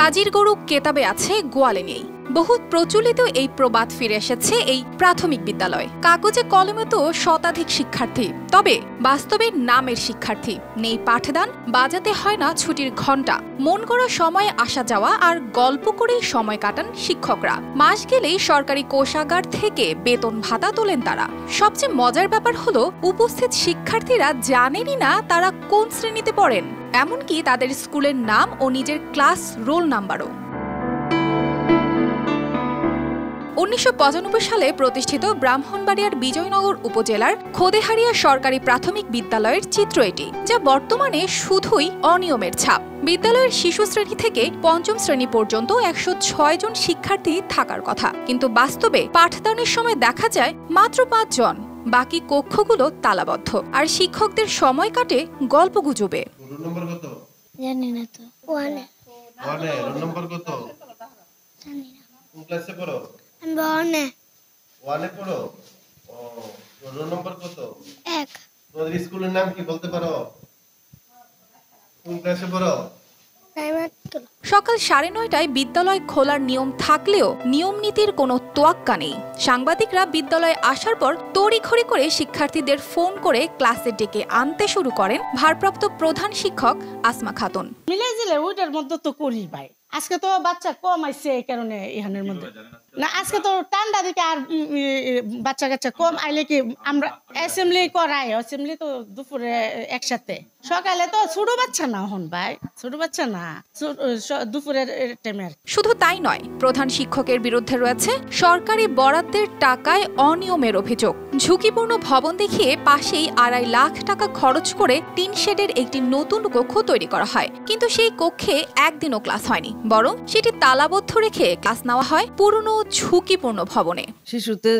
কাজীর গরু কেতাবে আছে গোয়ালে নেই। বহু প্রচলিত এই প্রবাদ ফিরে এসেছে এই প্রাথমিক বিদ্যালয়। কাগজে কলমে তো শতাধিক শিক্ষার্থী, তবে বাস্তবে নামের শিক্ষার্থী। নেই পাঠদান, বাজাতে হয় না ছুটির ঘণ্টা, মন করা সময়ে আসা যাওয়া আর গল্প করেই সময় কাটান শিক্ষকরা। মাস গেলেই সরকারি কোষাগার থেকে বেতন ভাতা তোলেন তারা। সবচেয়ে মজার ব্যাপার হলো উপস্থিত শিক্ষার্থীরা জানেনই না তারা কোন শ্রেণীতে পড়েন, এমনকি তাদের স্কুলের নাম ও নিজের ক্লাস রোল নাম্বারও। ১৯৯৫ সালে প্রতিষ্ঠিত ব্রাহ্মণবাড়িয়ার বিজয়নগর উপজেলার খোদেহারিয়া সরকারি প্রাথমিক বিদ্যালয়ের চিত্র এটি, যা বর্তমানে শুধুই অনিয়মের ছাপ। বিদ্যালয়ের শিশু শ্রেণী থেকে পঞ্চম শ্রেণী পর্যন্ত ১০৬ জন শিক্ষার্থী থাকার কথা, কিন্তু বাস্তবে পাঠদানের সময় দেখা যায় মাত্র ৫ জন। বাকি কক্ষগুলো তালাবদ্ধ, আর শিক্ষকদের সময় কাটে গল্পগুজবে। স্কুলের নাম কি বলতে পারো? কোন ক্লাসে পড়ো? সকাল ৯:৩০টায় বিদ্যালয় খোলার নিয়ম থাকলেও নিয়ম নীতির কোনো তোয়াক্কা নেই। সাংবাদিকরা বিদ্যালয়ে আসার পর তড়িঘড়ি করে শিক্ষার্থীদের ফোন করে ক্লাসে ডেকে আনতে শুরু করেন ভারপ্রাপ্ত প্রধান শিক্ষক আসমা খাতুন। মিলে ওইটার মধ্যে তো করি ভাই। আজকে তো বাচ্চা কম আইছে, এই কারণে এখানের মধ্যে না, আজকে তো ঠান্ডা দিকে আর বাচ্চা কাচ্চা কম আইলে কি আমরা অ্যাসেম্বলি করাই, অ্যাসেম্বলি তো দুপুরে একসাথে। সকালে তো ছোট বাচ্চা না হন ভাই, ছোট বাচ্চা না, দুপুরের টাইমে। শুধু তাই নয়, প্রধান শিক্ষকের বিরুদ্ধে রয়েছে সরকারি বরাদ্দের টাকায় অনিয়মের অভিযোগ। ঝুঁকিপূর্ণ ভবন দেখিয়ে পাশেই ২.৫ লাখ টাকা খরচ করে টিন শেডের একটি নতুন কক্ষ তৈরি করা হয়, কিন্তু সেই কক্ষে একদিনও ক্লাস হয়নি, বরং সেটি তালাবদ্ধ রেখে ক্লাস নেওয়া হয় পুরনো ঝুঁকিপূর্ণ ভবনে। শিশুতে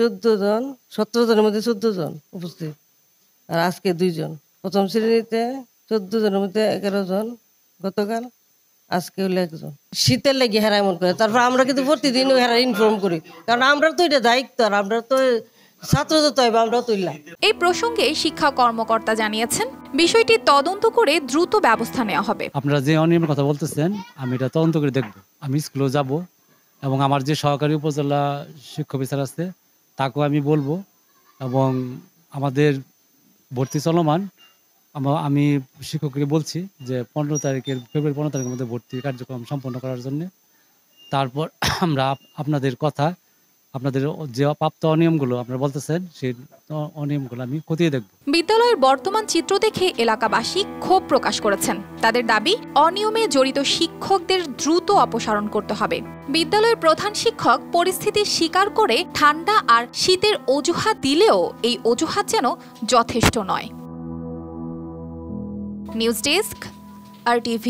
১৪ জন, ১৭ জনের মধ্যে ১৪ জন উপস্থিত, আর আজকে ২ জন। প্রথম শ্রেণীতে ১৪ জনের মধ্যে ১১ জন গতকাল, আজকে হলো ১ জন। শীতের লেগে হেরা এমন করে, তারপর আমরা কিন্তু প্রতিদিন হেরা ইনফর্ম করি, কারণ আমরা তো এটা দায়িত্ব, আর আমরা তো ছাত্র তো আমরা তুললাম। এই প্রসঙ্গে শিক্ষা কর্মকর্তা জানিয়েছেন, বিষয়টি তদন্ত করে দ্রুত ব্যবস্থা নেওয়া হবে। আপনারা যে অনিয়মের কথা বলতেছেন, আমি এটা তদন্ত করে দেখব। আমি স্কুলে যাব এবং আমার যে সহকারী উপজেলা শিক্ষক অফিসার আছে তাকেও আমি বলবো, এবং আমাদের ভর্তি চলমান, আমি শিক্ষককে বলছি যে ফেব্রুয়ারি ১৫ তারিখের মধ্যে ভর্তি কার্যক্রম সম্পন্ন করার জন্য। তারপর আমরা আপনাদের কথা, আপনাদের যে প্রাপ্ত অনিয়মগুলো আপনারা বলতেছেন, সেই অনিয়মগুলো আমি খতিয়ে দেখব। বিদ্যালয়ের বর্তমান চিত্র দেখে এলাকাবাসী ক্ষোভ প্রকাশ করেছেন। তাদের দাবি, অনিয়মে জড়িত শিক্ষকদের দ্রুত অপসারণ করতে হবে। বিদ্যালয়ের প্রধান শিক্ষক পরিস্থিতি স্বীকার করে ঠান্ডা আর শীতের অজুহাত দিলেও এই অজুহাত যেন যথেষ্ট নয়। News desk, RTV।